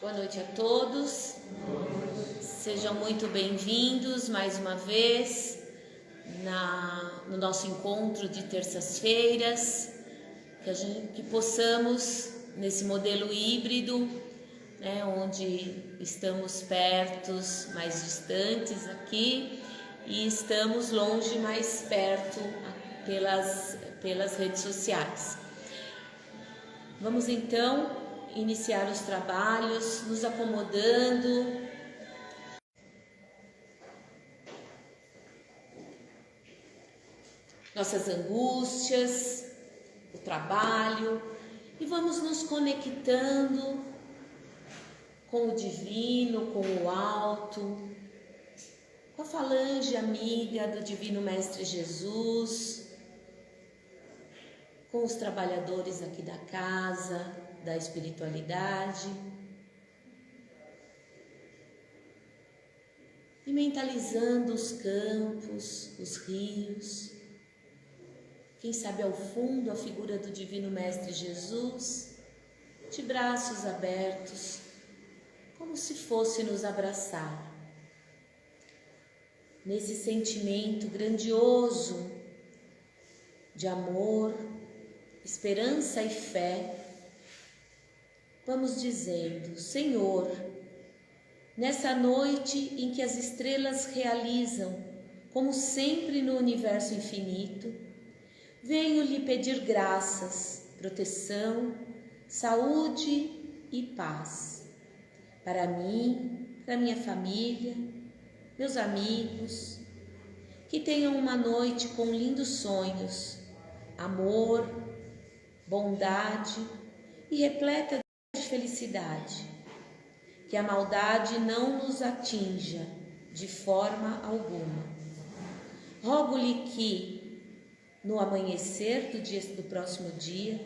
Boa noite a todos, sejam muito bem-vindos mais uma vez no nosso encontro de terças-feiras, que possamos, nesse modelo híbrido, onde estamos perto, mais distantes aqui, e estamos longe, mais perto pelas redes sociais. Vamos então iniciar os trabalhos, nos acomodando. Nossas angústias, o trabalho, e vamos nos conectando com o divino, com o alto, com a falange amiga do Divino Mestre Jesus, com os trabalhadores aqui da casa, da espiritualidade, e mentalizando os campos, os rios, quem sabe ao fundo a figura do Divino Mestre Jesus, de braços abertos, como se fosse nos abraçar, nesse sentimento grandioso de amor, esperança e fé. Vamos dizendo: Senhor, nessa noite em que as estrelas realizam, como sempre no universo infinito, venho lhe pedir graças, proteção, saúde e paz para mim, para minha família, meus amigos, que tenham uma noite com lindos sonhos, amor, bondade e repleta de felicidade, que a maldade não nos atinja de forma alguma. Rogo-lhe que, no amanhecer do próximo dia,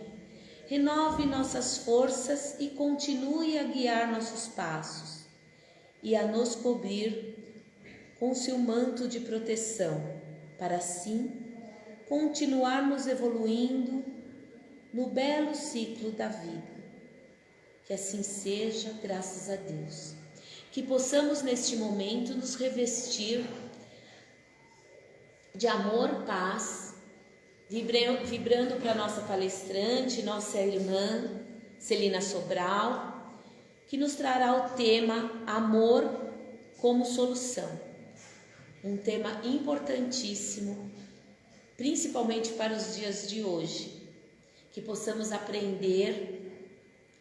renove nossas forças e continue a guiar nossos passos e a nos cobrir com seu manto de proteção, para assim continuarmos evoluindo no belo ciclo da vida. Que assim seja, graças a Deus. Que possamos neste momento nos revestir de amor, paz, vibrando para nossa palestrante, nossa irmã Celina Sobral, que nos trará o tema Amor como Solução. Um tema importantíssimo, principalmente para os dias de hoje. Que possamos aprender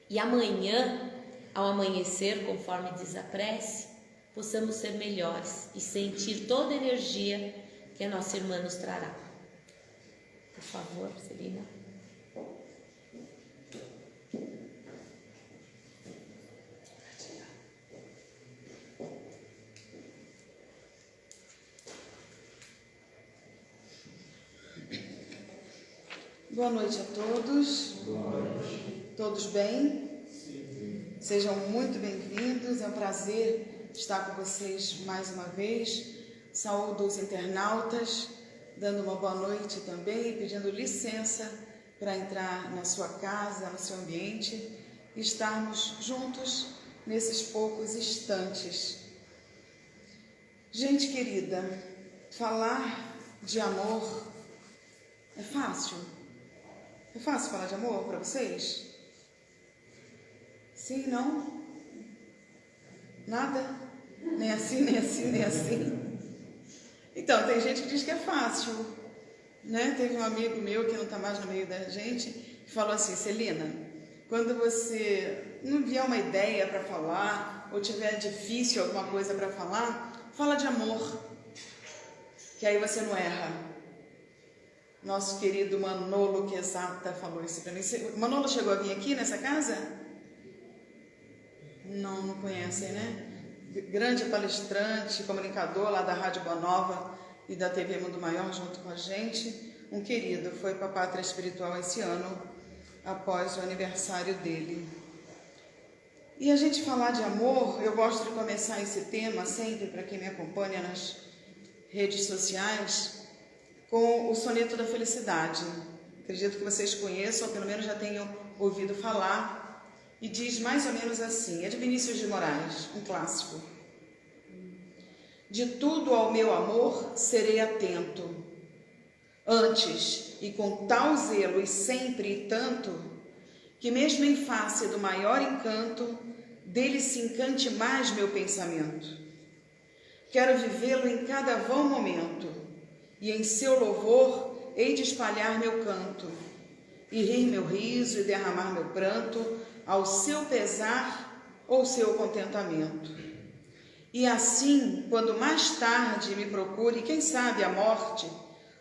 e amanhã, ao amanhecer, conforme diz a prece, possamos ser melhores e sentir toda a energia que a nossa irmã nos trará. Por favor, Celina. Boa noite a todos. Boa noite. Todos bem? Sim. Sejam muito bem-vindos. É um prazer estar com vocês mais uma vez. Saúdo os internautas, dando uma boa noite também e pedindo licença para entrar na sua casa, no seu ambiente e estarmos juntos nesses poucos instantes. Gente querida, falar de amor é fácil? É fácil falar de amor para vocês? Sim, não? Nada? Nem assim, nem assim, nem assim? Então, tem gente que diz que é fácil, né? Teve um amigo meu que não está mais no meio da gente, que falou assim: Celina, quando você não vier uma ideia para falar, ou tiver difícil alguma coisa para falar, fala de amor, que aí você não erra. Nosso querido Manolo Quesada falou isso para mim. Manolo chegou a vir aqui nessa casa? Não conhecem, né? Grande palestrante, comunicador lá da Rádio Boa Nova e da TV Mundo Maior junto com a gente. Um querido, foi para a Pátria Espiritual esse ano, após o aniversário dele. E a gente falar de amor, eu gosto de começar esse tema sempre, para quem me acompanha nas redes sociais, com o Soneto da Felicidade. Acredito que vocês conheçam, ou pelo menos já tenham ouvido falar. e diz mais ou menos assim, é de Vinícius de Moraes, um clássico. De tudo ao meu amor serei atento, antes e com tal zelo e sempre e tanto, que mesmo em face do maior encanto, dele se encante mais meu pensamento. Quero vivê-lo em cada vão momento, e em seu louvor hei de espalhar meu canto, e rir meu riso e derramar meu pranto, ao seu pesar ou seu contentamento. E assim, quando mais tarde me procure, quem sabe a morte,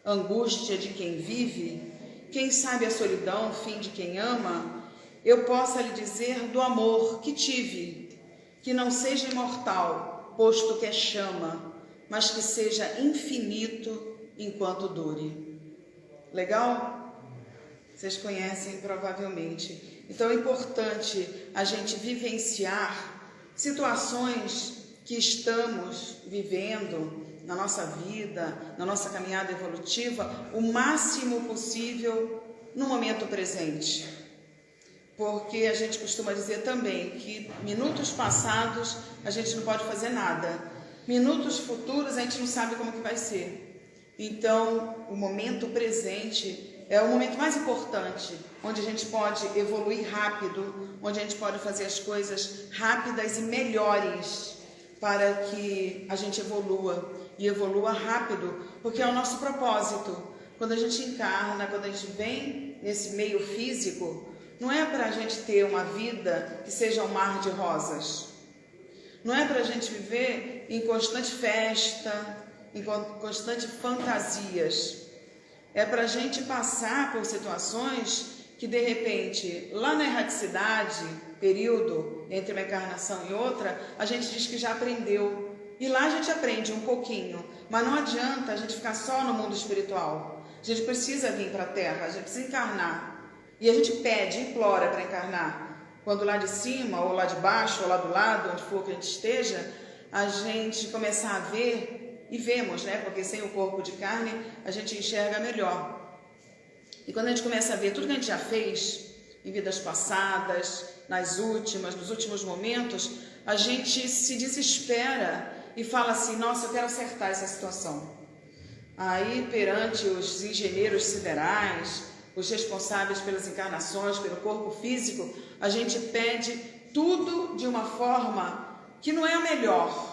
angústia de quem vive, quem sabe a solidão, fim de quem ama, eu possa lhe dizer do amor que tive, que não seja imortal, posto que é chama, mas que seja infinito enquanto dure. Legal? Vocês conhecem provavelmente. Então é importante a gente vivenciar situações que estamos vivendo na nossa vida, na nossa caminhada evolutiva, o máximo possível no momento presente. Porque a gente costuma dizer também que minutos passados a gente não pode fazer nada. Minutos futuros a gente não sabe como que vai ser. Então, o momento presente é o momento mais importante, onde a gente pode evoluir rápido, onde a gente pode fazer as coisas rápidas e melhores para que a gente evolua e evolua rápido, porque é o nosso propósito. Quando a gente encarna, quando a gente vem nesse meio físico, não é para a gente ter uma vida que seja um mar de rosas. Não é para a gente viver em constante festa, em constante fantasias. É para a gente passar por situações que, de repente, lá na erraticidade, período entre uma encarnação e outra, a gente diz que já aprendeu. E lá a gente aprende um pouquinho, mas não adianta a gente ficar só no mundo espiritual. A gente precisa vir para a Terra, a gente precisa encarnar. E a gente pede, implora para encarnar. Quando lá de cima, ou lá de baixo, ou lá do lado, onde for que a gente esteja, a gente começar a ver, e vemos, né? Porque sem o corpo de carne, a gente enxerga melhor. E quando a gente começa a ver tudo que a gente já fez, em vidas passadas, nos últimos momentos, a gente se desespera e fala assim, nossa, eu quero acertar essa situação. Aí, perante os engenheiros siderais, os responsáveis pelas encarnações, pelo corpo físico, a gente pede tudo de uma forma que não é a melhor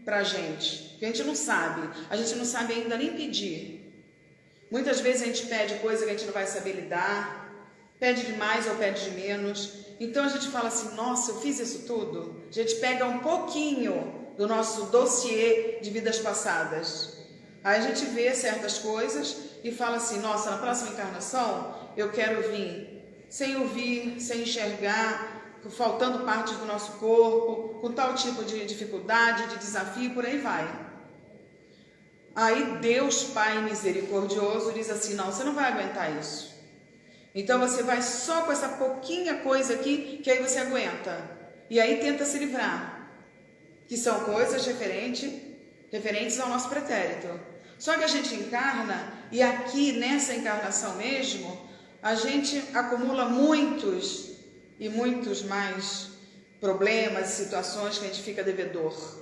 para a gente não sabe. A gente não sabe ainda nem pedir. Muitas vezes a gente pede coisa que a gente não vai saber lidar, pede de mais ou pede de menos. Então a gente fala assim, nossa, eu fiz isso tudo. A gente pega um pouquinho do nosso dossiê de vidas passadas. Aí a gente vê certas coisas e fala assim, nossa, na próxima encarnação eu quero vir sem ouvir, sem enxergar, faltando partes do nosso corpo, com tal tipo de dificuldade, de desafio, por aí vai. Aí Deus, Pai misericordioso, diz assim, não, você não vai aguentar isso. Então você vai só com essa pouquinha coisa aqui, que aí você aguenta. E aí tenta se livrar. Que são coisas referentes ao nosso pretérito. Só que a gente encarna, e aqui nessa encarnação mesmo, a gente acumula muitos e muitos mais problemas e situações que a gente fica devedor.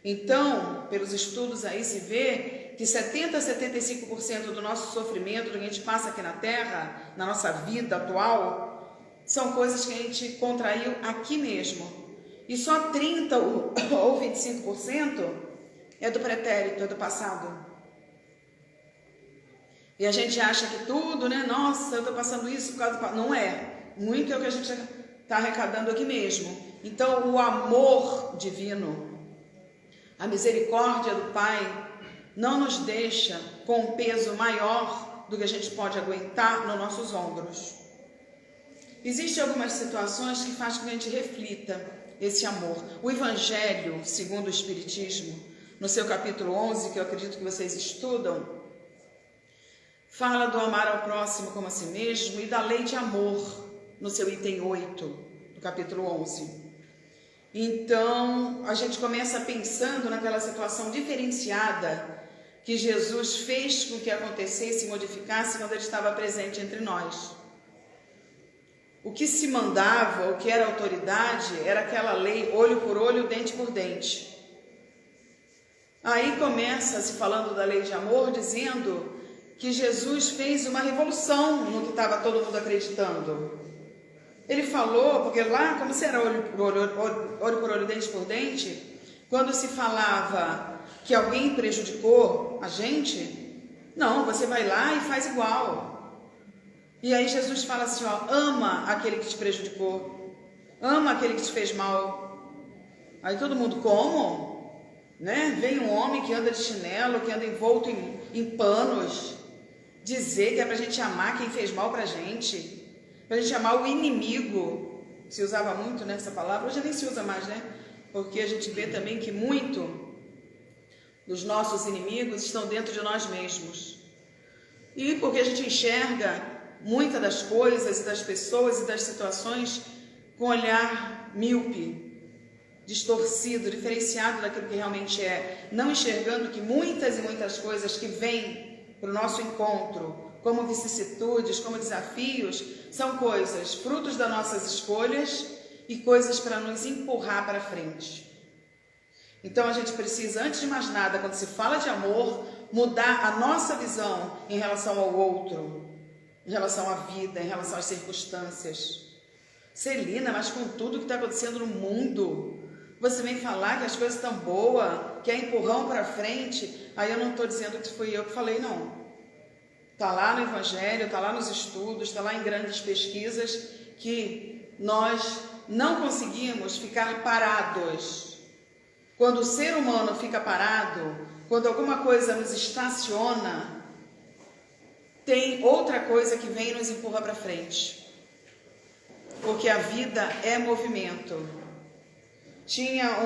Então, pelos estudos aí se vê que 70% a 75% do nosso sofrimento, do que a gente passa aqui na Terra, na nossa vida atual, são coisas que a gente contraiu aqui mesmo. E só 30% ou 25% é do pretérito, é do passado. E a gente acha que tudo, né? Nossa, eu estou passando isso por causa do passado. Não é. Muito é o que a gente está arrecadando aqui mesmo. Então, o amor divino, a misericórdia do Pai, não nos deixa com um peso maior do que a gente pode aguentar nos nossos ombros. Existem algumas situações que fazem com que a gente reflita esse amor. O Evangelho, segundo o Espiritismo, no seu capítulo 11, que eu acredito que vocês estudam, fala do amar ao próximo como a si mesmo e da lei de amor, no seu item 8, do capítulo 11. Então, a gente começa pensando naquela situação diferenciada que Jesus fez com que acontecesse e modificasse quando ele estava presente entre nós. o que se mandava, o que era autoridade, era aquela lei olho por olho, dente por dente. Aí começa se falando da lei de amor, dizendo que Jesus fez uma revolução no que estava todo mundo acreditando. Ele falou, porque lá, como se era olho por olho, dente por dente, quando se falava que alguém prejudicou a gente, não, você vai lá e faz igual. E aí Jesus fala assim, ó, ama aquele que te prejudicou, ama aquele que te fez mal. Aí todo mundo, como? Né? Vem um homem que anda de chinelo, que anda envolto em panos, dizer que é pra gente amar quem fez mal pra gente amar o inimigo. Se usava muito nessa palavra, hoje nem se usa mais, né? Porque a gente vê também que muito dos nossos inimigos estão dentro de nós mesmos. E porque a gente enxerga muitas das coisas e das pessoas e das situações com olhar míope, distorcido, diferenciado daquilo que realmente é, não enxergando que muitas e muitas coisas que vêm para o nosso encontro, como vicissitudes, como desafios, são coisas, frutos das nossas escolhas e coisas para nos empurrar para frente. Então a gente precisa, antes de mais nada, quando se fala de amor, mudar a nossa visão em relação ao outro, em relação à vida, em relação às circunstâncias. Celina, mas com tudo que está acontecendo no mundo, você vem falar que as coisas estão boas, que é empurrão para frente. Aí eu não estou dizendo que fui eu que falei, não. Está lá no Evangelho, está lá nos estudos, está lá em grandes pesquisas, que nós não conseguimos ficar parados. Quando o ser humano fica parado, quando alguma coisa nos estaciona, tem outra coisa que vem e nos empurra para frente. Porque a vida é movimento. Tinha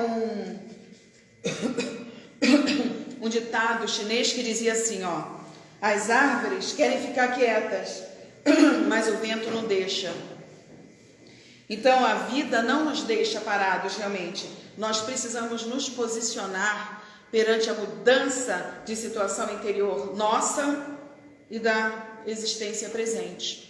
um ditado chinês que dizia assim, ó, as árvores querem ficar quietas, mas o vento não deixa. Então a vida não nos deixa parados realmente. Nós precisamos nos posicionar perante a mudança de situação interior nossa e da existência presente.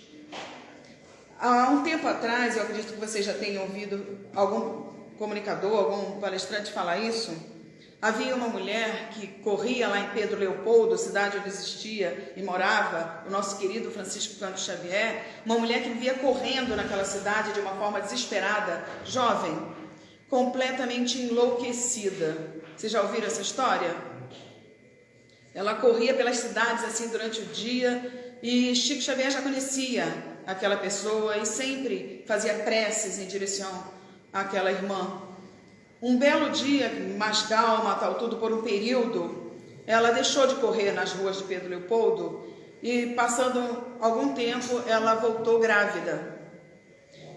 Há um tempo atrás, eu acredito que vocês já tenham ouvido algum comunicador, algum palestrante falar isso. Havia uma mulher que corria lá em Pedro Leopoldo, cidade onde existia e morava o nosso querido Francisco Cândido Xavier, uma mulher que vivia correndo naquela cidade de uma forma desesperada, jovem, completamente enlouquecida. Vocês já ouviram essa história? Ela corria pelas cidades assim durante o dia e Chico Xavier já conhecia aquela pessoa e sempre fazia preces em direção àquela irmã. Um belo dia, mais calma, tal tudo, por um período, ela deixou de correr nas ruas de Pedro Leopoldo e, passando algum tempo, ela voltou grávida.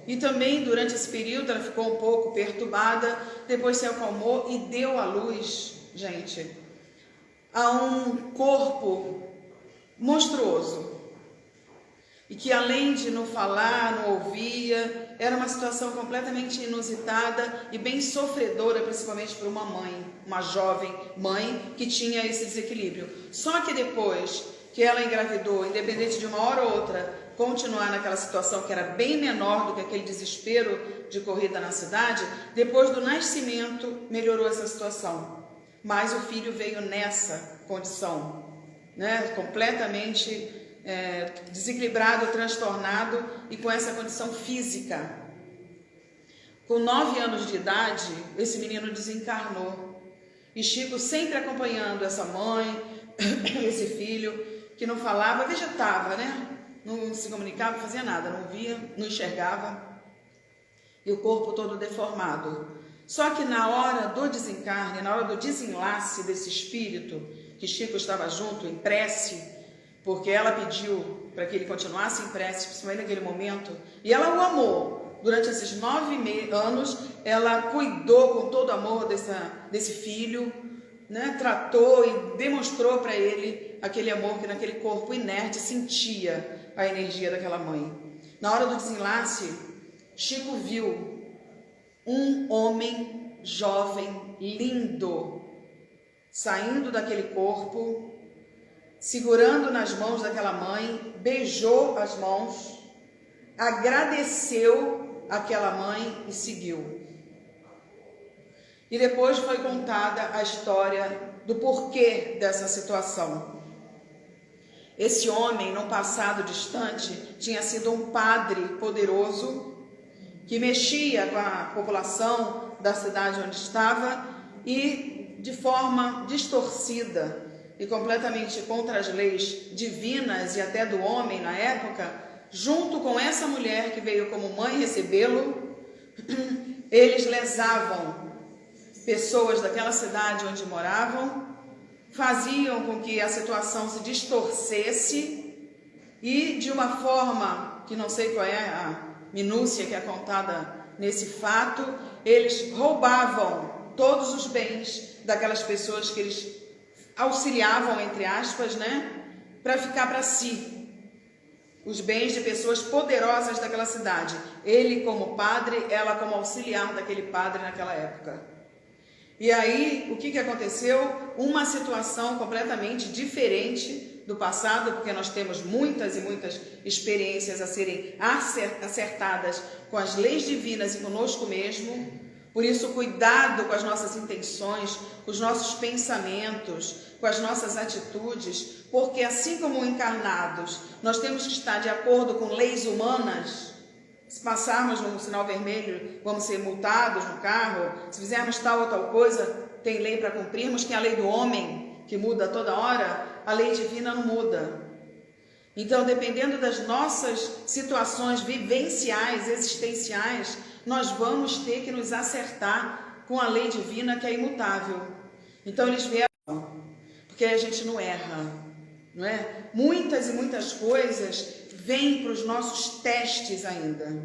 E também, durante esse período, ela ficou um pouco perturbada, depois se acalmou e deu à luz, gente, a um corpo monstruoso. E que, além de não falar, não ouvia, era uma situação completamente inusitada e bem sofredora, principalmente para uma mãe, uma jovem mãe que tinha esse desequilíbrio. Só que depois que ela engravidou, independente de uma hora ou outra, continuar naquela situação que era bem menor do que aquele desespero de corrida na cidade, depois do nascimento melhorou essa situação. Mas o filho veio nessa condição, né, completamente desequilibrado, transtornado e com essa condição física. Com 9 anos de idade, esse menino desencarnou. E Chico sempre acompanhando essa mãe, esse filho, que não falava, vegetava, né? Não se comunicava, não fazia nada, não via, não enxergava. E o corpo todo deformado. Só que na hora do desencarne, na hora do desenlace desse espírito, que Chico estava junto em prece, porque ela pediu para que ele continuasse em prece, principalmente naquele momento, e ela o amou. Durante esses 9 anos, ela cuidou com todo amor desse filho, né? Tratou e demonstrou para ele aquele amor que naquele corpo inerte sentia a energia daquela mãe. Na hora do desenlace, Chico viu um homem jovem, lindo, saindo daquele corpo, segurando nas mãos daquela mãe, beijou as mãos, agradeceu aquela mãe e seguiu. E depois foi contada a história do porquê dessa situação. Esse homem, num passado distante, tinha sido um padre poderoso que mexia com a população da cidade onde estava e, de forma distorcida e completamente contra as leis divinas e até do homem na época, junto com essa mulher que veio como mãe recebê-lo, eles lesavam pessoas daquela cidade onde moravam, faziam com que a situação se distorcesse e, de uma forma que não sei qual é a minúcia que é contada nesse fato, eles roubavam todos os bens daquelas pessoas que eles auxiliavam, entre aspas, né, para ficar para si. Os bens de pessoas poderosas daquela cidade. Ele como padre, ela como auxiliar daquele padre naquela época. E aí, o que aconteceu? Uma situação completamente diferente do passado, porque nós temos muitas e muitas experiências a serem acertadas com as leis divinas e conosco mesmo. Por isso, cuidado com as nossas intenções, com os nossos pensamentos, com as nossas atitudes, porque assim como encarnados, nós temos que estar de acordo com leis humanas. Se passarmos no sinal vermelho, vamos ser multados no carro. Se fizermos tal ou tal coisa, tem lei para cumprirmos, que é a lei do homem, que muda toda hora, a lei divina não muda. Então, dependendo das nossas situações vivenciais, existenciais, nós vamos ter que nos acertar com a lei divina, que é imutável. Então, eles vieram, porque a gente não erra, não é? Muitas e muitas coisas vêm para os nossos testes ainda.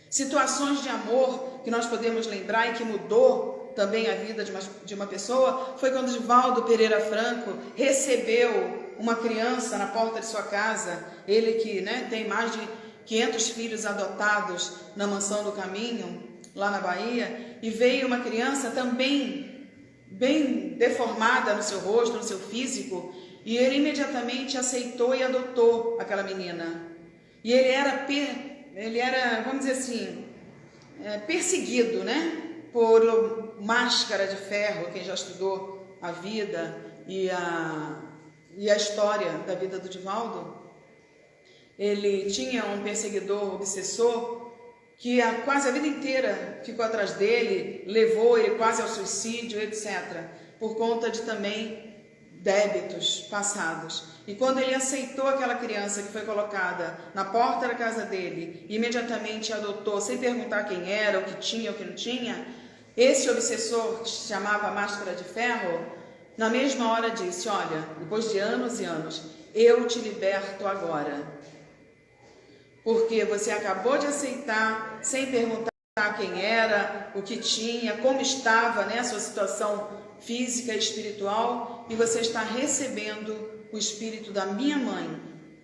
Situações de amor que nós podemos lembrar e que mudou também a vida de uma pessoa, foi quando Divaldo Pereira Franco recebeu uma criança na porta de sua casa. Ele que, né, tem mais de 500 filhos adotados na Mansão do Caminho, lá na Bahia, e veio uma criança também bem deformada no seu rosto, no seu físico, e ele imediatamente aceitou e adotou aquela menina. E ele era, vamos dizer assim, perseguido, né, por máscara de ferro. Quem já estudou a vida e a história da vida do Divaldo, ele tinha um perseguidor obsessor que quase a vida inteira ficou atrás dele, levou ele quase ao suicídio, etc., por conta de também débitos passados. E quando ele aceitou aquela criança que foi colocada na porta da casa dele, imediatamente adotou, sem perguntar quem era, o que tinha, o que não tinha, esse obsessor, que se chamava Máscara de Ferro, na mesma hora disse: olha, depois de anos e anos, eu te liberto agora, porque você acabou de aceitar, sem perguntar quem era, o que tinha, como estava, né, a sua situação física e espiritual, e você está recebendo o espírito da minha mãe,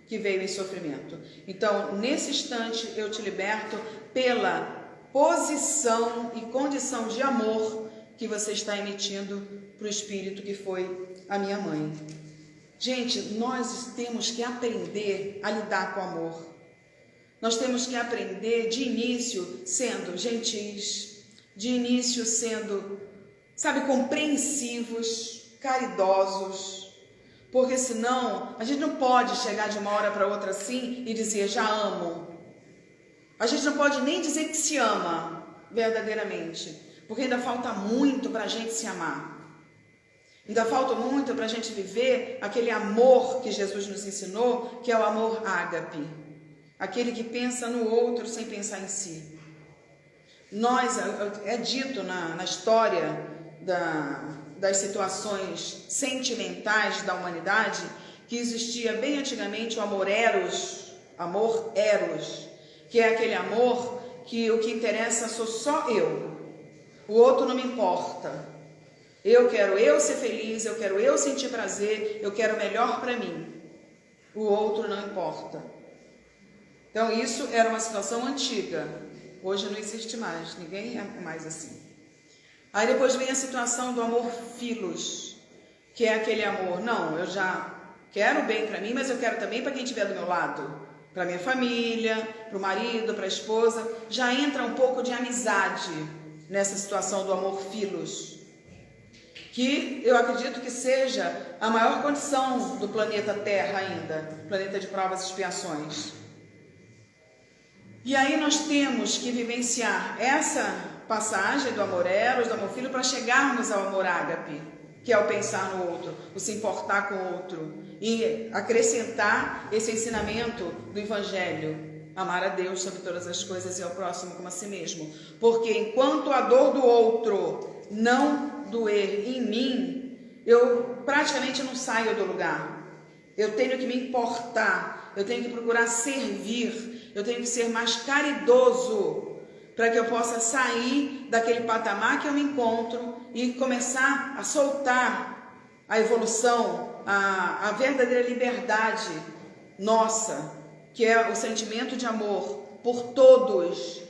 que veio em sofrimento. Então, nesse instante, eu te liberto pela posição e condição de amor que você está emitindo para o espírito que foi a minha mãe. Gente, nós temos que aprender a lidar com o amor. Nós temos que aprender de início sendo gentis, de início sendo, compreensivos, caridosos, porque senão a gente não pode chegar de uma hora para outra assim e dizer já amo. A gente não pode nem dizer que se ama verdadeiramente, porque ainda falta muito para a gente se amar. Ainda falta muito para a gente viver aquele amor que Jesus nos ensinou, que é o amor ágape, aquele que pensa no outro sem pensar em si. É dito na história das situações sentimentais da humanidade que existia bem antigamente o amor eros, que é aquele amor que o que interessa sou só eu, o outro não me importa. Eu quero eu ser feliz, eu quero eu sentir prazer, eu quero o melhor para mim. O outro não importa. Então isso era uma situação antiga. Hoje não existe mais, ninguém é mais assim. Aí depois vem a situação do amor filos, que é aquele amor, não, eu já quero bem para mim, mas eu quero também para quem estiver do meu lado. para minha família, para o marido, para a esposa, já entra um pouco de amizade nessa situação do amor filos, que eu acredito que seja a maior condição do planeta Terra ainda, planeta de provas e expiações. E aí nós temos que vivenciar essa passagem do amor eros, do amor filho, para chegarmos ao amor ágape, que é o pensar no outro, o se importar com o outro, e acrescentar esse ensinamento do Evangelho, amar a Deus sobre todas as coisas e ao próximo como a si mesmo. Porque enquanto a dor do outro não doer em mim, eu praticamente não saio do lugar. Eu tenho que me importar, eu tenho que procurar servir, eu tenho que ser mais caridoso para que eu possa sair daquele patamar que eu me encontro e começar a soltar a evolução, a verdadeira liberdade nossa, que é o sentimento de amor por todos,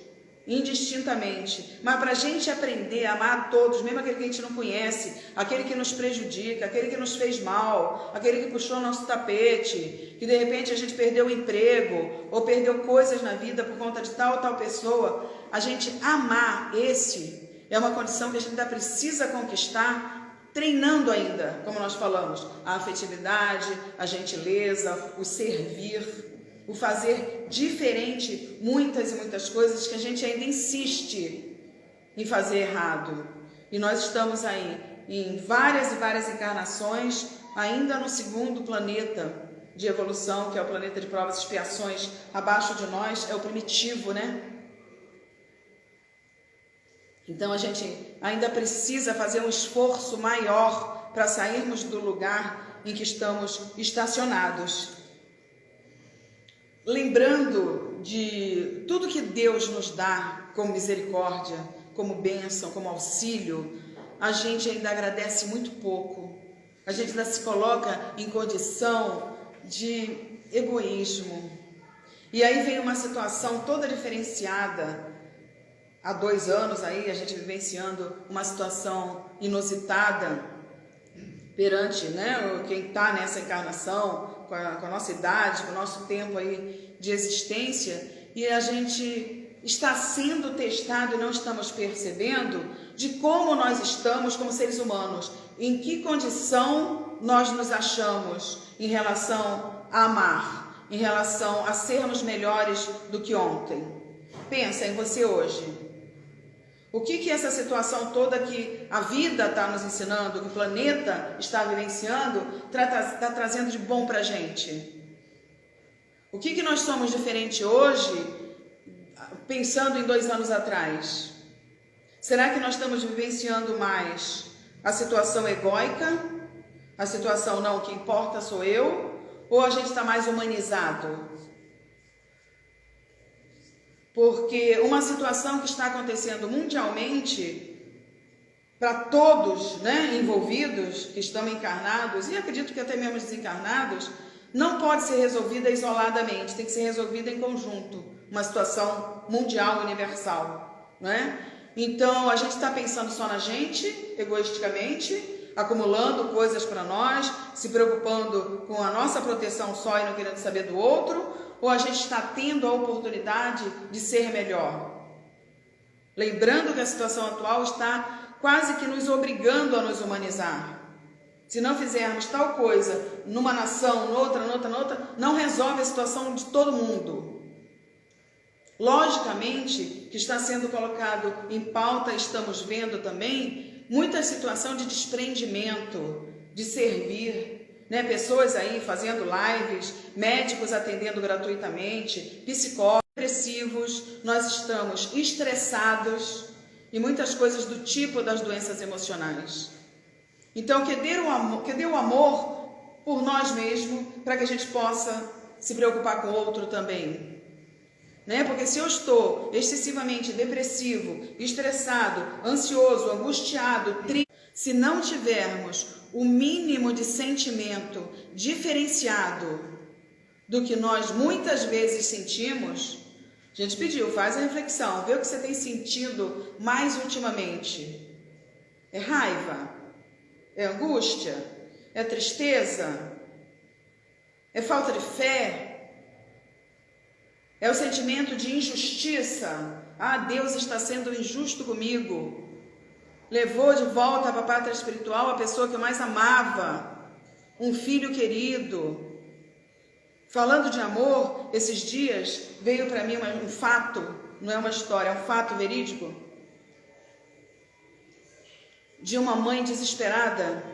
indistintamente. Mas para a gente aprender a amar a todos, mesmo aquele que a gente não conhece, aquele que nos prejudica, aquele que nos fez mal, aquele que puxou nosso tapete, que de repente a gente perdeu o emprego ou perdeu coisas na vida por conta de tal ou tal pessoa, a gente amar esse é uma condição que a gente ainda precisa conquistar, treinando ainda, como nós falamos, a afetividade, a gentileza, o servir, o fazer diferente, muitas e muitas coisas que a gente ainda insiste em fazer errado. E nós estamos aí em várias e várias encarnações, ainda no segundo planeta de evolução, que é o planeta de provas e expiações. Abaixo de nós é o primitivo, né? Então a gente ainda precisa fazer um esforço maior para sairmos do lugar em que estamos estacionados. Lembrando de tudo que Deus nos dá como misericórdia, como bênção, como auxílio, a gente ainda agradece muito pouco. A gente ainda se coloca em condição de egoísmo. E aí vem uma situação toda diferenciada. Há 2 anos aí a gente vivenciando uma situação inusitada perante, né, quem está nessa encarnação, com a nossa idade, com o nosso tempo aí de existência, e a gente está sendo testado e não estamos percebendo de como nós estamos como seres humanos, em que condição nós nos achamos em relação a amar, em relação a sermos melhores do que ontem. Pensa em você hoje. O que essa situação toda que a vida está nos ensinando, que o planeta está vivenciando, está trazendo de bom para a gente? O que nós somos diferente hoje, pensando em 2 anos atrás? Será que nós estamos vivenciando mais a situação egóica, a situação não, o que importa sou eu, ou a gente está mais humanizado? Porque uma situação que está acontecendo mundialmente, para todos, né, envolvidos, que estão encarnados, e acredito que até mesmo desencarnados, não pode ser resolvida isoladamente, tem que ser resolvida em conjunto, uma situação mundial, universal, né? Então, a gente está pensando só na gente, egoisticamente, acumulando coisas para nós, se preocupando com a nossa proteção só e não querendo saber do outro, ou a gente está tendo a oportunidade de ser melhor? Lembrando que a situação atual está quase que nos obrigando a nos humanizar. Se não fizermos tal coisa numa nação, noutra, não resolve a situação de todo mundo. Logicamente que está sendo colocado em pauta, estamos vendo também, muita situação de desprendimento, de servir, né? Pessoas aí fazendo lives, médicos atendendo gratuitamente, psicólogos, depressivos, nós estamos estressados e muitas coisas do tipo das doenças emocionais. Então, que dê o amor por nós mesmos, para que a gente possa se preocupar com o outro também. Né? Porque se eu estou excessivamente depressivo, estressado, ansioso, angustiado, triste, se não tivermos o mínimo de sentimento diferenciado do que nós muitas vezes sentimos, a gente pediu, faz a reflexão, vê o que você tem sentido mais ultimamente. É raiva? É angústia? É tristeza? É falta de fé? É o sentimento de injustiça. Ah, Deus está sendo injusto comigo. Levou de volta para a pátria espiritual a pessoa que eu mais amava, um filho querido. Falando de amor, esses dias veio para mim um fato, não é uma história, é um fato verídico, de uma mãe desesperada,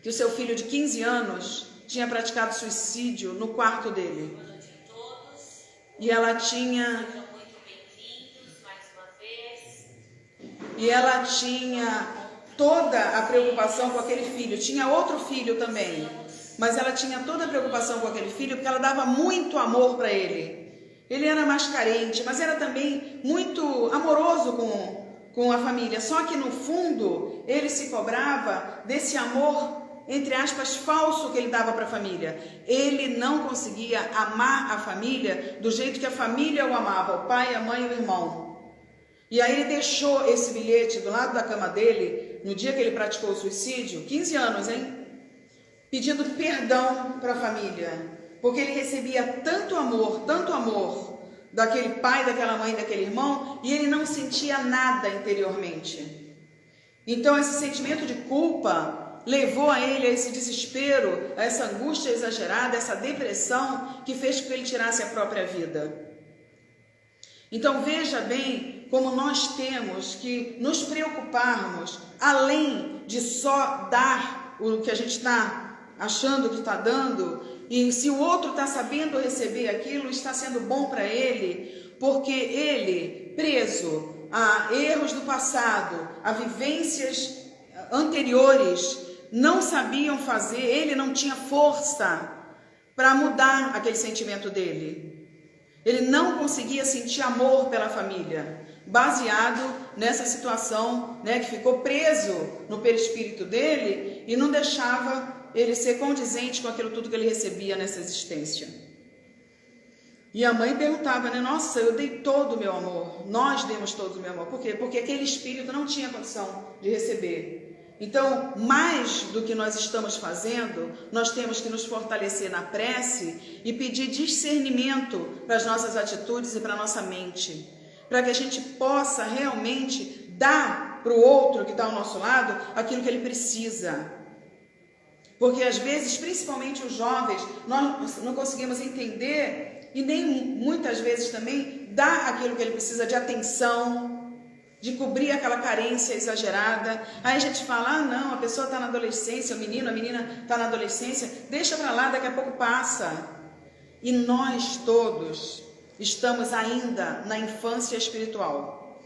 que o seu filho de 15 anos tinha praticado suicídio no quarto dele. E ela tinha toda a preocupação com aquele filho. Tinha outro filho também, mas ela tinha toda a preocupação com aquele filho porque ela dava muito amor para ele. Ele era mais carente, mas era também muito amoroso com a família. Só que no fundo ele se cobrava desse amor, entre aspas, falso que ele dava para a família. Ele não conseguia amar a família do jeito que a família o amava, o pai, a mãe e o irmão. E aí ele deixou esse bilhete do lado da cama dele, no dia que ele praticou o suicídio, 15 anos, hein? Pedindo perdão para a família, porque ele recebia tanto amor daquele pai, daquela mãe, daquele irmão, e ele não sentia nada interiormente. Então esse sentimento de culpa levou a ele a esse desespero, a essa angústia exagerada, essa depressão que fez com que ele tirasse a própria vida. Então veja bem como nós temos que nos preocuparmos, além de só dar o que a gente está achando que está dando, e se o outro está sabendo receber aquilo, está sendo bom para ele, porque ele, preso a erros do passado, a vivências anteriores, não sabiam fazer, ele não tinha força para mudar aquele sentimento dele. Ele não conseguia sentir amor pela família, baseado nessa situação, né, que ficou preso no perispírito dele e não deixava ele ser condizente com aquilo tudo que ele recebia nessa existência. E a mãe perguntava, né, nossa, eu dei todo o meu amor, nós demos todo o meu amor. Por quê? Porque aquele espírito não tinha condição de receber. Então, mais do que nós estamos fazendo, nós temos que nos fortalecer na prece e pedir discernimento para as nossas atitudes e para a nossa mente, para que a gente possa realmente dar para o outro que está ao nosso lado aquilo que ele precisa. Porque às vezes, principalmente os jovens, nós não conseguimos entender e nem muitas vezes também dar aquilo que ele precisa de atenção, de cobrir aquela carência exagerada. Aí a gente fala, ah não, a pessoa está na adolescência, o menino, a menina está na adolescência, deixa para lá, daqui a pouco passa. E nós todos estamos ainda na infância espiritual,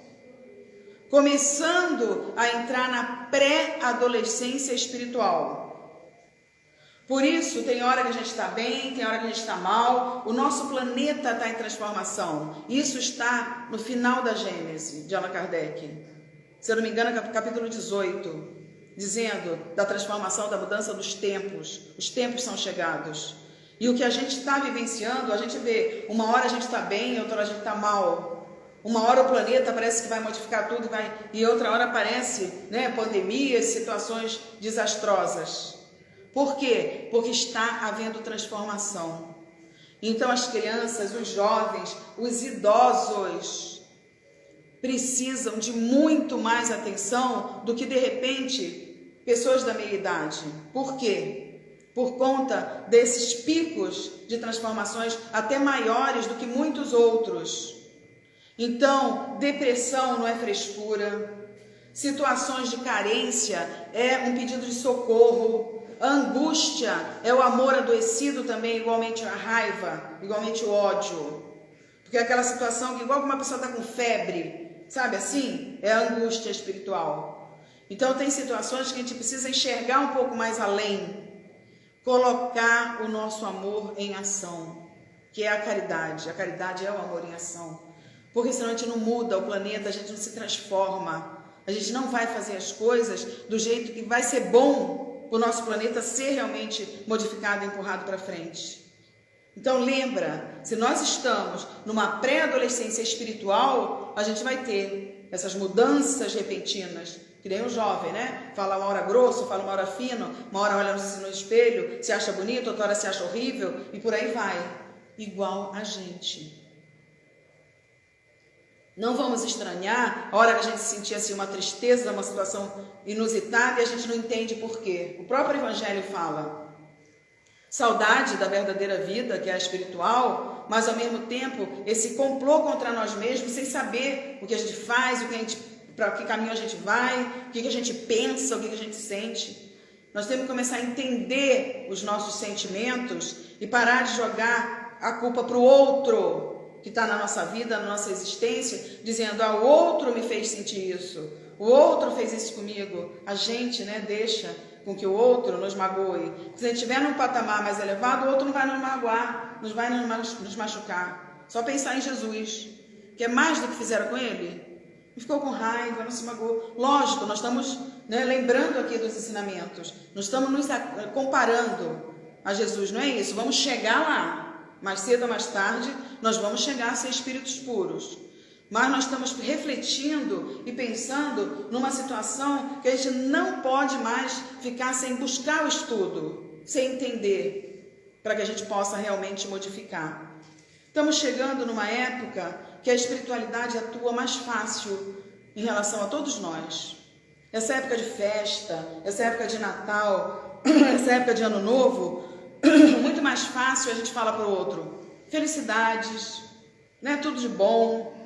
começando a entrar na pré-adolescência espiritual. Por isso, tem hora que a gente está bem, tem hora que a gente está mal, o nosso planeta está em transformação. Isso está no final da Gênese, de Allan Kardec. Se eu não me engano, capítulo 18, dizendo da transformação, da mudança dos tempos. Os tempos são chegados. E o que a gente está vivenciando, a gente vê, uma hora a gente está bem, outra hora a gente está mal. Uma hora o planeta parece que vai modificar tudo e outra hora aparece, né, pandemias, situações desastrosas. Por quê? Porque está havendo transformação. Então as crianças, os jovens, os idosos precisam de muito mais atenção do que de repente pessoas da meia idade. Por quê? Por conta desses picos de transformações até maiores do que muitos outros. Então, depressão não é frescura, situações de carência é um pedido de socorro. A angústia é o amor adoecido também, igualmente a raiva, igualmente o ódio. Porque é aquela situação que igual que uma pessoa está com febre, sabe assim? É a angústia espiritual. Então tem situações que a gente precisa enxergar um pouco mais além. Colocar o nosso amor em ação, que é a caridade. A caridade é o amor em ação. Porque senão a gente não muda o planeta, a gente não se transforma. A gente não vai fazer as coisas do jeito que vai ser bom o nosso planeta ser realmente modificado e empurrado para frente. Então lembra, se nós estamos numa pré-adolescência espiritual, a gente vai ter essas mudanças repentinas, que nem o jovem, né? Fala uma hora grosso, fala uma hora fino, uma hora olha no espelho, se acha bonito, outra hora se acha horrível, e por aí vai. Igual a gente. Não vamos estranhar a hora que a gente sentir assim uma tristeza, uma situação inusitada e a gente não entende por quê. O próprio Evangelho fala: saudade da verdadeira vida, que é a espiritual, mas ao mesmo tempo esse complô contra nós mesmos, sem saber o que a gente faz, para que caminho a gente vai, o que a gente pensa, o que a gente sente. Nós temos que começar a entender os nossos sentimentos e parar de jogar a culpa para o outro que está na nossa vida, na nossa existência, dizendo: o outro me fez sentir isso, o outro fez isso comigo. A gente, deixa com que o outro nos magoe. Se a gente estiver num patamar mais elevado, o outro não vai nos magoar, não vai nos machucar. Só pensar em Jesus, que é mais do que fizeram com ele. Não ficou com raiva, não se magoou. Lógico, nós estamos lembrando aqui dos ensinamentos, nós estamos nos comparando a Jesus, não é isso? Vamos chegar lá. Mais cedo ou mais tarde, nós vamos chegar a ser espíritos puros. Mas nós estamos refletindo e pensando numa situação que a gente não pode mais ficar sem buscar o estudo, sem entender, para que a gente possa realmente modificar. Estamos chegando numa época que a espiritualidade atua mais fácil em relação a todos nós. Essa época de festa, essa época de Natal, essa época de Ano Novo, muito mais fácil a gente fala para o outro: felicidades, tudo de bom,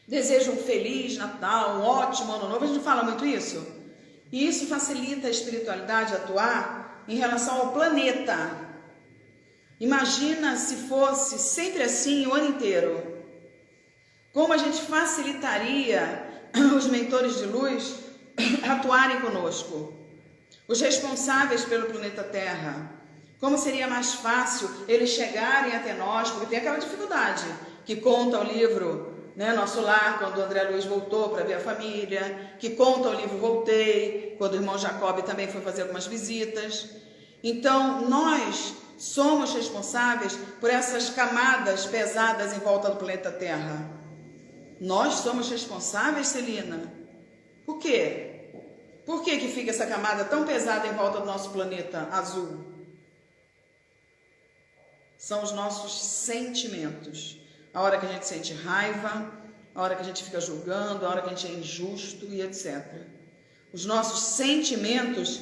desejo um feliz Natal, um ótimo Ano Novo. A gente fala muito isso. E isso facilita a espiritualidade atuar em relação ao planeta. Imagina se fosse sempre assim o ano inteiro. Como a gente facilitaria os mentores de luz atuarem conosco, os responsáveis pelo planeta Terra. Como seria mais fácil eles chegarem até nós, porque tem aquela dificuldade que conta o livro, Nosso Lar, quando o André Luiz voltou para ver a família, que conta o livro Voltei, quando o irmão Jacob também foi fazer algumas visitas. Então, nós somos responsáveis por essas camadas pesadas em volta do planeta Terra. Nós somos responsáveis, Celina? Por quê? Por que fica essa camada tão pesada em volta do nosso planeta azul? São os nossos sentimentos. A hora que a gente sente raiva, a hora que a gente fica julgando, a hora que a gente é injusto e etc. Os nossos sentimentos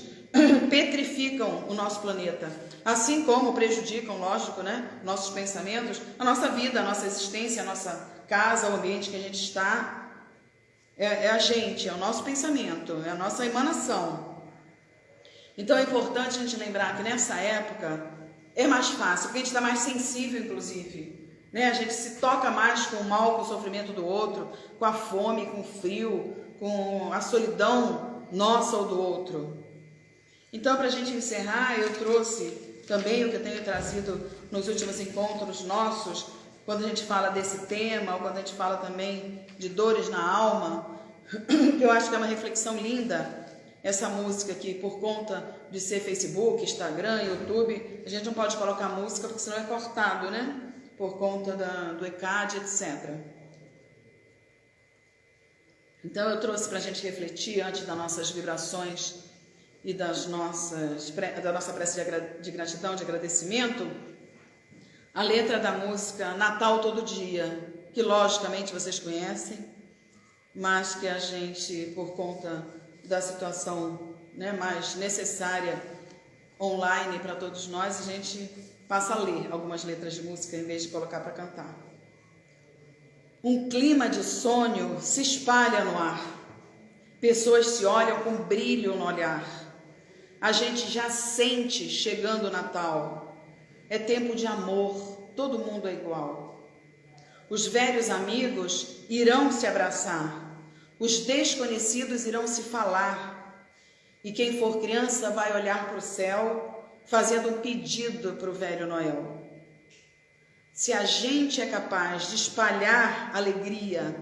petrificam o nosso planeta, assim como prejudicam, lógico, nossos pensamentos, a nossa vida, a nossa existência, a nossa casa, o ambiente que a gente está. É a gente, é o nosso pensamento, é a nossa emanação. Então é importante a gente lembrar que nessa época é mais fácil, porque a gente está mais sensível, inclusive. A gente se toca mais com o mal, com o sofrimento do outro, com a fome, com o frio, com a solidão nossa ou do outro. Então, para a gente encerrar, eu trouxe também o que eu tenho trazido nos últimos encontros nossos, quando a gente fala desse tema, ou quando a gente fala também de dores na alma, eu acho que é uma reflexão linda. Essa música aqui, por conta de ser Facebook, Instagram, YouTube, a gente não pode colocar música porque senão é cortado, Por conta do ECAD, etc. Então eu trouxe para a gente refletir antes das nossas vibrações e da nossa prece de gratidão, de agradecimento, a letra da música Natal Todo Dia, que logicamente vocês conhecem, mas que a gente, por conta da situação mais necessária online para todos nós, a gente passa a ler algumas letras de música em vez de colocar para cantar. Um clima de sonho se espalha no ar, pessoas se olham com brilho no olhar, a gente já sente chegando o Natal, é tempo de amor, todo mundo é igual. Os velhos amigos irão se abraçar, os desconhecidos irão se falar, e quem for criança vai olhar para o céu, fazendo um pedido para o velho Noel. Se a gente é capaz de espalhar alegria,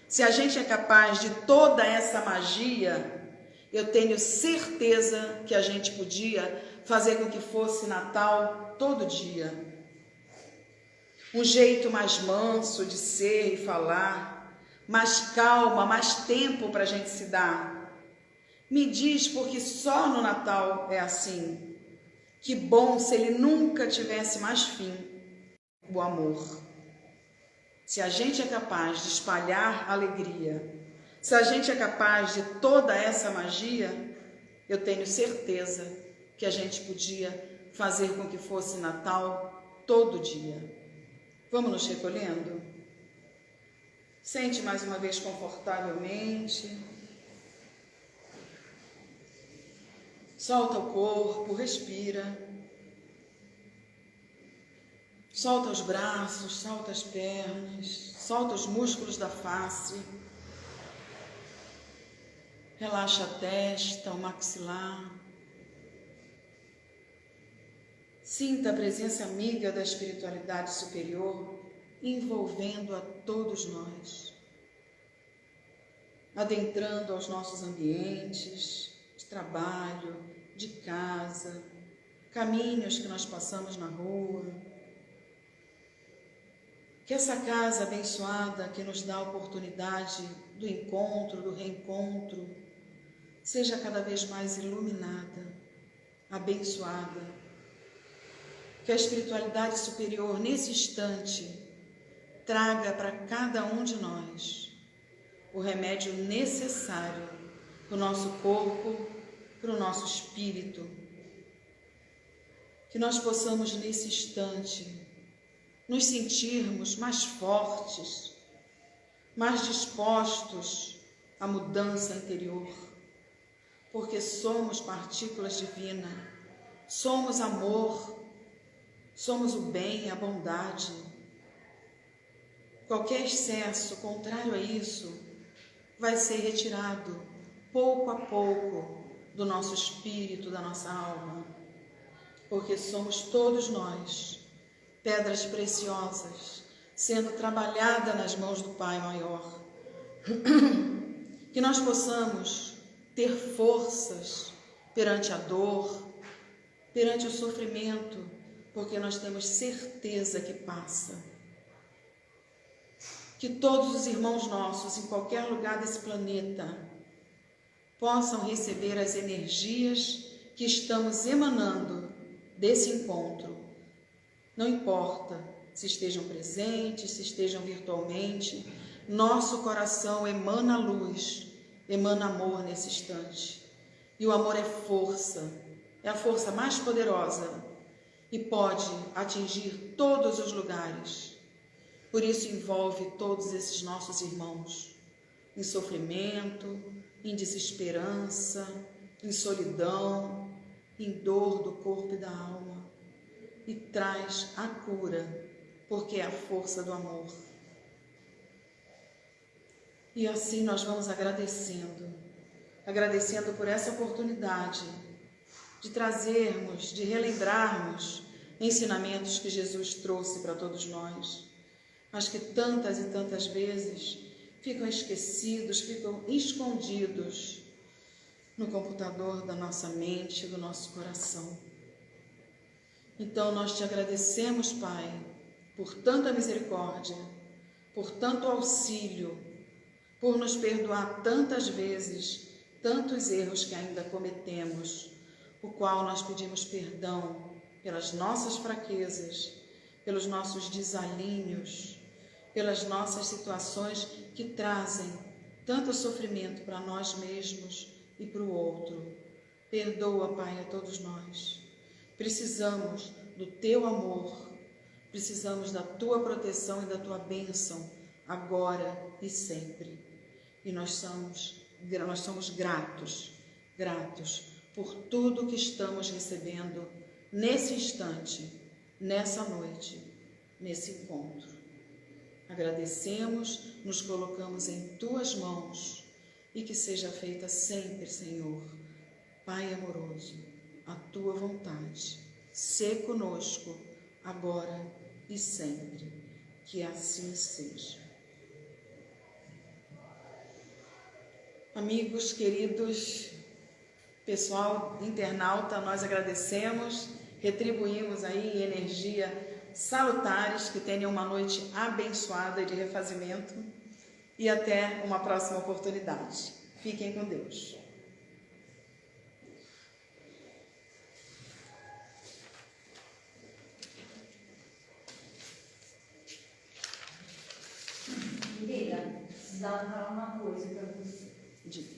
se a gente é capaz de toda essa magia, eu tenho certeza que a gente podia fazer com que fosse Natal todo dia. Um jeito mais manso de ser e falar, mais calma, mais tempo para a gente se dar. Me diz porque só no Natal é assim. Que bom se ele nunca tivesse mais fim, o amor. se a gente é capaz de espalhar alegria, se a gente é capaz de toda essa magia, eu tenho certeza que a gente podia fazer com que fosse Natal todo dia. Vamos nos recolhendo? Sente mais uma vez confortavelmente. Solta o corpo, respira. Solta os braços, solta as pernas, solta os músculos da face. Relaxa a testa, o maxilar. Sinta a presença amiga da espiritualidade superior envolvendo a todos nós, adentrando aos nossos ambientes de trabalho, de casa, caminhos que nós passamos na rua. Que essa casa abençoada que nos dá a oportunidade do encontro, do reencontro, seja cada vez mais iluminada, abençoada. Que a espiritualidade superior, nesse instante, traga para cada um de nós o remédio necessário para o nosso corpo, para o nosso espírito. Que nós possamos, nesse instante, nos sentirmos mais fortes, mais dispostos à mudança interior, porque somos partículas divinas, somos amor, somos o bem, a bondade. Qualquer excesso contrário a isso vai ser retirado pouco a pouco do nosso espírito, da nossa alma, porque somos todos nós pedras preciosas sendo trabalhada nas mãos do Pai Maior. Que nós possamos ter forças perante a dor, perante o sofrimento, porque nós temos certeza que passa. Que todos os irmãos nossos, em qualquer lugar desse planeta, possam receber as energias que estamos emanando desse encontro. Não importa se estejam presentes, se estejam virtualmente, nosso coração emana luz, emana amor nesse instante. E o amor é força, é a força mais poderosa e pode atingir todos os lugares. Por isso envolve todos esses nossos irmãos em sofrimento, em desesperança, em solidão, em dor do corpo e da alma, e traz a cura, porque é a força do amor. E assim nós vamos agradecendo por essa oportunidade de trazermos, de relembrarmos ensinamentos que Jesus trouxe para todos nós, mas que tantas e tantas vezes ficam esquecidos, ficam escondidos no computador da nossa mente, do nosso coração. Então nós te agradecemos, Pai, por tanta misericórdia, por tanto auxílio, por nos perdoar tantas vezes, tantos erros que ainda cometemos, o qual nós pedimos perdão pelas nossas fraquezas, pelos nossos desalinhos, pelas nossas situações que trazem tanto sofrimento para nós mesmos e para o outro. Perdoa, Pai, a todos nós. Precisamos do Teu amor, precisamos da Tua proteção e da Tua bênção, agora e sempre. E nós somos gratos por tudo que estamos recebendo nesse instante, nessa noite, nesse encontro. Agradecemos, nos colocamos em Tuas mãos e que seja feita sempre, Senhor, Pai amoroso, a Tua vontade. Sê conosco, agora e sempre. Que assim seja. Amigos, queridos, pessoal internauta, nós agradecemos, retribuímos aí energia salutares, que tenham uma noite abençoada de refazimento e até uma próxima oportunidade. Fiquem com Deus. precisava falar uma coisa para você. Diga.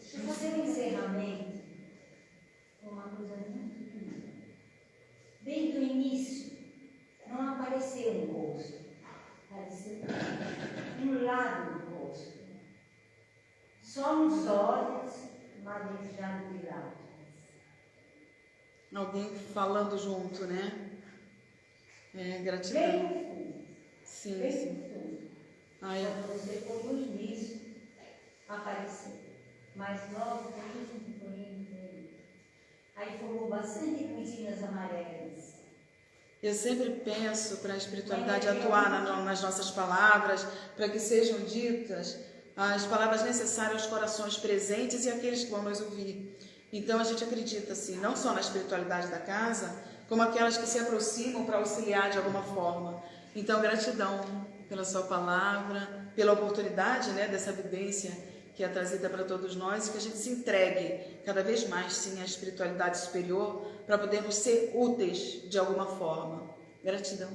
Deixa eu fazer um encerramento com uma coisa muito linda. Bem do início, não apareceu um rosto, apareceu um lado do rosto. Só uns olhos marejados de lágrimas. Alguém falando junto, né? Gratidão. Bem no fundo. Sim, Bem sim. no fundo. Ai, Quando você foi no início, apareceu. Mas logo foi indo. Aí formou bastante coisinhas amarelas. eu sempre peço para a espiritualidade atuar nas nossas palavras, para que sejam ditas as palavras necessárias aos corações presentes e àqueles que vão nos ouvir. Então a gente acredita assim, não só na espiritualidade da casa, como aquelas que se aproximam para auxiliar de alguma forma. Então gratidão pela sua palavra, pela oportunidade, né, dessa vivência que é trazida para todos nós, e que a gente se entregue cada vez mais sim à espiritualidade superior para podermos ser úteis de alguma forma. Gratidão.